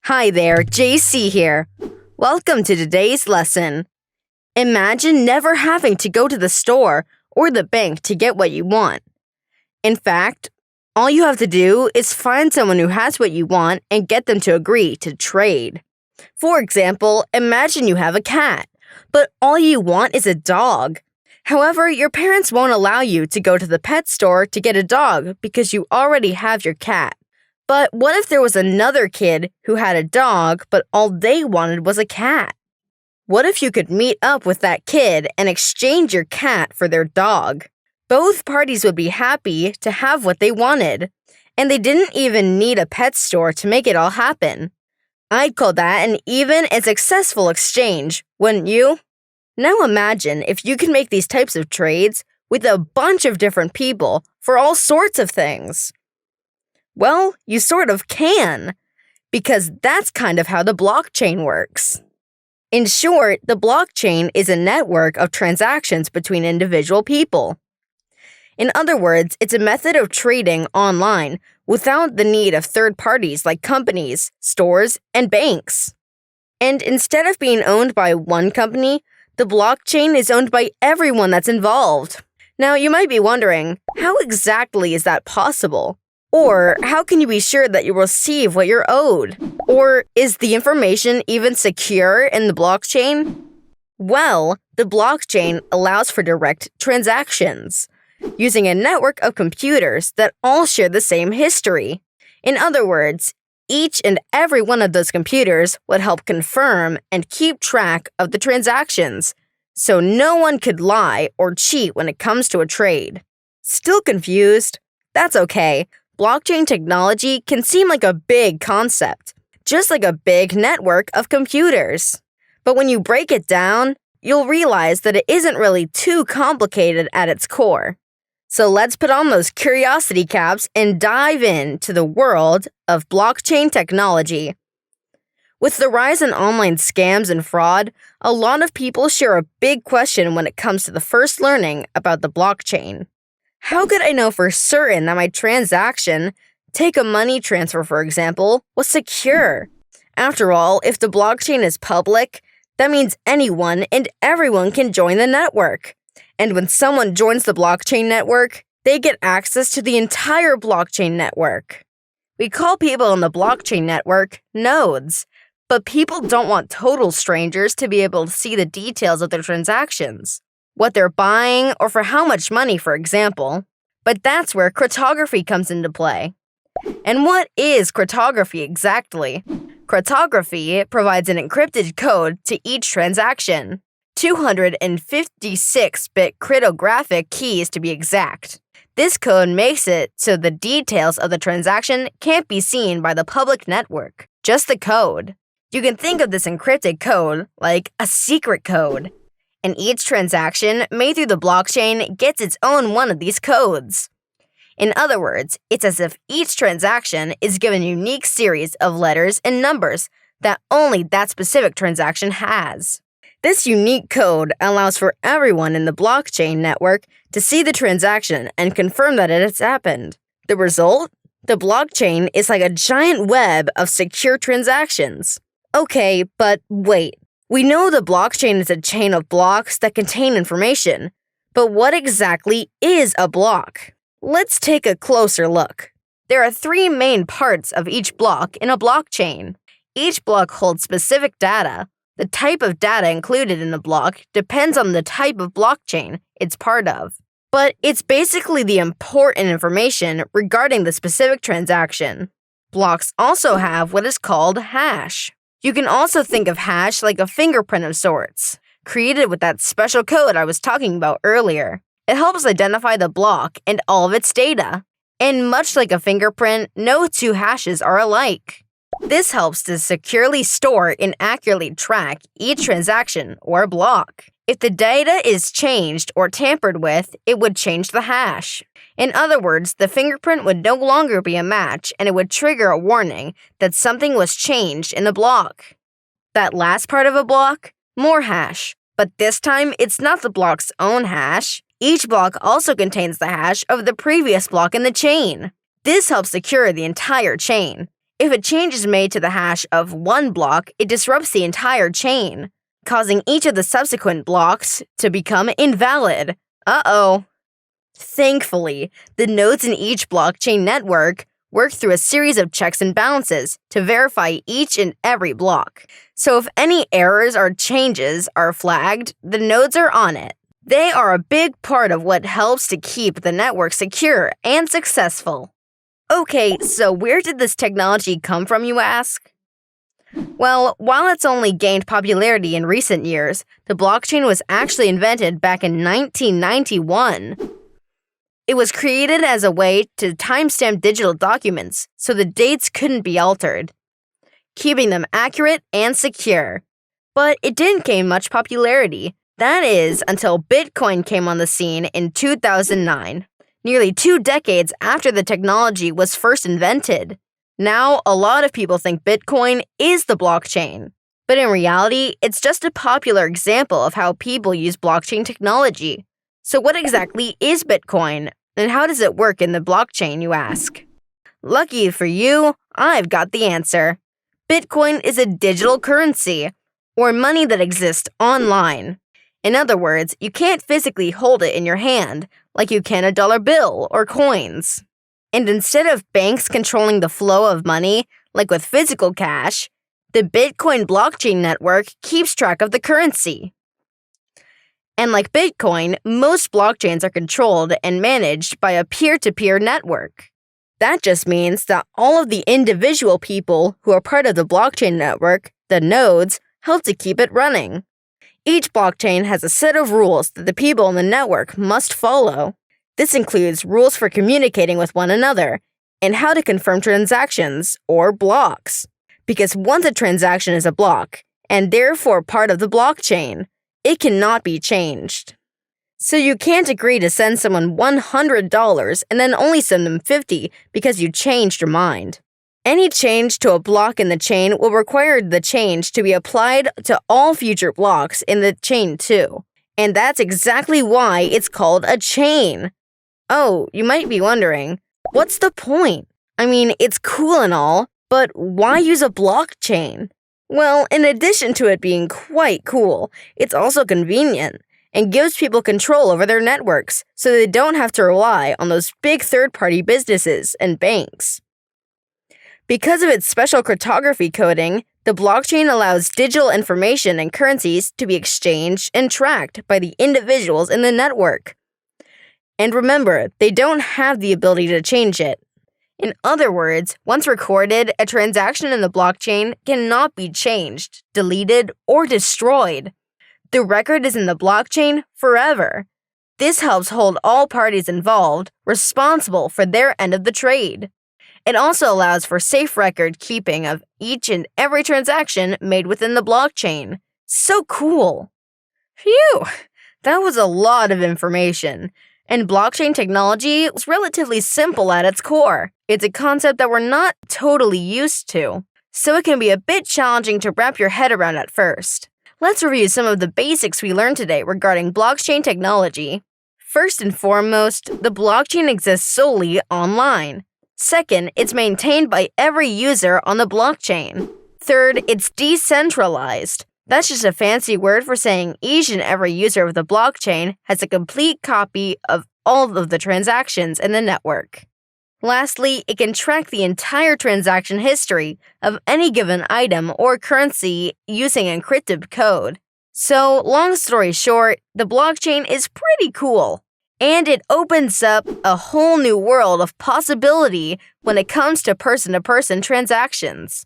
Hi there, JC here. Welcome to today's lesson. Imagine never having to go to the store or the bank to get what you want. In fact, all you have to do is find someone who has what you want and get them to agree to trade. For example, imagine you have a cat, but all you want is a dog. However, your parents won't allow you to go to the pet store to get a dog because you already have your cat. But what if there was another kid who had a dog, but all they wanted was a cat? What if you could meet up with that kid and exchange your cat for their dog? Both parties would be happy to have what they wanted, and they didn't even need a pet store to make it all happen. I'd call that an even and successful exchange, wouldn't you? Now imagine if you could make these types of trades with a bunch of different people for all sorts of things. Well, you sort of can, because that's kind of how the blockchain works. In short, the blockchain is a network of transactions between individual people. In other words, it's a method of trading online without the need of third parties like companies, stores, and banks. And instead of being owned by one company, the blockchain is owned by everyone that's involved. Now, you might be wondering, how exactly is that possible? Or how can you be sure that you'll receive what you're owed? Or is the information even secure in the blockchain? Well, the blockchain allows for direct transactions, using a network of computers that all share the same history. In other words, each and every one of those computers would help confirm and keep track of the transactions, so no one could lie or cheat when it comes to a trade. Still confused? That's okay. Blockchain technology can seem like a big concept, just like a big network of computers. But when you break it down, you'll realize that it isn't really too complicated at its core. So let's put on those curiosity caps and dive into the world of blockchain technology. With the rise in online scams and fraud, a lot of people share a big question when it comes to the first learning about the blockchain. How could I know for certain that my transaction, take a money transfer for example, was secure? After all, if the blockchain is public, that means anyone and everyone can join the network. And when someone joins the blockchain network, they get access to the entire blockchain network. We call people in the blockchain network nodes, but people don't want total strangers to be able to see the details of their transactions, what they're buying, or for how much money, for example. But that's where cryptography comes into play. And what is cryptography exactly? Cryptography provides an encrypted code to each transaction, 256-bit cryptographic keys to be exact. This code makes it so the details of the transaction can't be seen by the public network, just the code. You can think of this encrypted code like a secret code. And each transaction made through the blockchain gets its own one of these codes. In other words, it's as if each transaction is given a unique series of letters and numbers that only that specific transaction has. This unique code allows for everyone in the blockchain network to see the transaction and confirm that it has happened. The result? The blockchain is like a giant web of secure transactions. Okay, but wait. We know the blockchain is a chain of blocks that contain information, but what exactly is a block? Let's take a closer look. There are 3 main parts of each block in a blockchain. Each block holds specific data. The type of data included in the block depends on the type of blockchain it's part of. But it's basically the important information regarding the specific transaction. Blocks also have what is called hash. You can also think of hash like a fingerprint of sorts, created with that special code I was talking about earlier. It helps identify the block and all of its data. And much like a fingerprint, no 2 hashes are alike. This helps to securely store and accurately track each transaction or block. If the data is changed or tampered with, it would change the hash. In other words, the fingerprint would no longer be a match and it would trigger a warning that something was changed in the block. That last part of a block? More hash. But this time, it's not the block's own hash. Each block also contains the hash of the previous block in the chain. This helps secure the entire chain. If a change is made to the hash of one block, it disrupts the entire chain, causing each of the subsequent blocks to become invalid. Uh-oh. Thankfully, the nodes in each blockchain network work through a series of checks and balances to verify each and every block. So if any errors or changes are flagged, the nodes are on it. They are a big part of what helps to keep the network secure and successful. Okay, so where did this technology come from, you ask? Well, while it's only gained popularity in recent years, the blockchain was actually invented back in 1991. It was created as a way to timestamp digital documents so the dates couldn't be altered, keeping them accurate and secure. But it didn't gain much popularity. That is, until Bitcoin came on the scene in 2009, nearly 2 decades after the technology was first invented. Now, a lot of people think Bitcoin is the blockchain. But in reality, it's just a popular example of how people use blockchain technology. So what exactly is Bitcoin, and how does it work in the blockchain, you ask? Lucky for you, I've got the answer. Bitcoin is a digital currency, or money that exists online. In other words, you can't physically hold it in your hand, like you can a dollar bill or coins. And instead of banks controlling the flow of money, like with physical cash, the Bitcoin blockchain network keeps track of the currency. And like Bitcoin, most blockchains are controlled and managed by a peer-to-peer network. That just means that all of the individual people who are part of the blockchain network, the nodes, help to keep it running. Each blockchain has a set of rules that the people in the network must follow. This includes rules for communicating with one another and how to confirm transactions, or blocks. Because once a transaction is a block, and therefore part of the blockchain, it cannot be changed. So you can't agree to send someone $100 and then only send them $50 because you changed your mind. Any change to a block in the chain will require the change to be applied to all future blocks in the chain too. And that's exactly why it's called a chain. Oh, you might be wondering, what's the point? I mean, it's cool and all, but why use a blockchain? Well, in addition to it being quite cool, it's also convenient and gives people control over their networks so they don't have to rely on those big third-party businesses and banks. Because of its special cryptography coding, the blockchain allows digital information and currencies to be exchanged and tracked by the individuals in the network. And remember, they don't have the ability to change it. In other words, once recorded, a transaction in the blockchain cannot be changed, deleted, or destroyed. The record is in the blockchain forever. This helps hold all parties involved responsible for their end of the trade. It also allows for safe record keeping of each and every transaction made within the blockchain. So cool! Phew! That was a lot of information. And blockchain technology is relatively simple at its core. It's a concept that we're not totally used to, so it can be a bit challenging to wrap your head around at first. Let's review some of the basics we learned today regarding blockchain technology. First and foremost, the blockchain exists solely online. Second, it's maintained by every user on the blockchain. Third, it's decentralized. That's just a fancy word for saying each and every user of the blockchain has a complete copy of all of the transactions in the network. Lastly, it can track the entire transaction history of any given item or currency using encrypted code. So, long story short, the blockchain is pretty cool. And it opens up a whole new world of possibility when it comes to person-to-person transactions.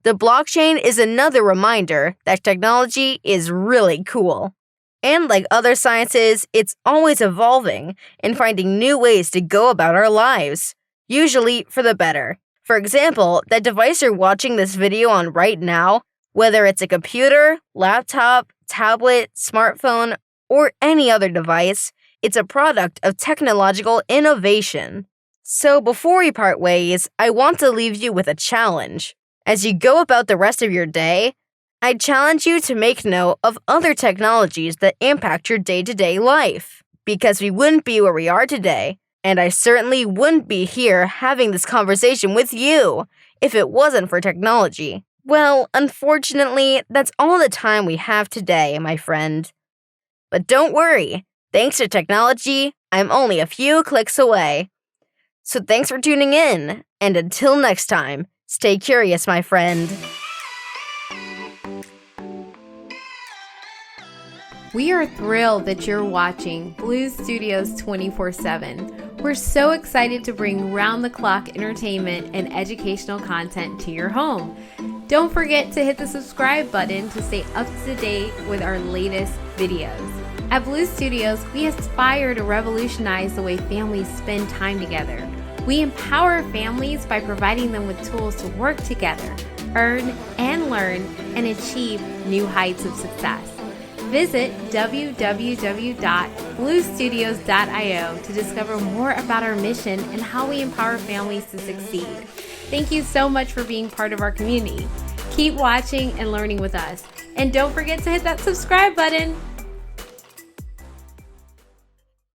The blockchain is another reminder that technology is really cool. And like other sciences, it's always evolving and finding new ways to go about our lives, usually for the better. For example, that device you're watching this video on right now, whether it's a computer, laptop, tablet, smartphone, or any other device, it's a product of technological innovation. So before we part ways, I want to leave you with a challenge. As you go about the rest of your day, I challenge you to make note of other technologies that impact your day-to-day life, because we wouldn't be where we are today, and I certainly wouldn't be here having this conversation with you if it wasn't for technology. Well, unfortunately, that's all the time we have today, my friend. But don't worry, thanks to technology, I'm only a few clicks away. So thanks for tuning in, and until next time, stay curious, my friend. We are thrilled that you're watching Blues Studios 24/7. We're so excited to bring round-the-clock entertainment and educational content to your home. Don't forget to hit the subscribe button to stay up to date with our latest videos. At Blues Studios, we aspire to revolutionize the way families spend time together. We empower families by providing them with tools to work together, earn and learn, and achieve new heights of success. Visit www.bluestudios.io to discover more about our mission and how we empower families to succeed. Thank you so much for being part of our community. Keep watching and learning with us. And don't forget to hit that subscribe button.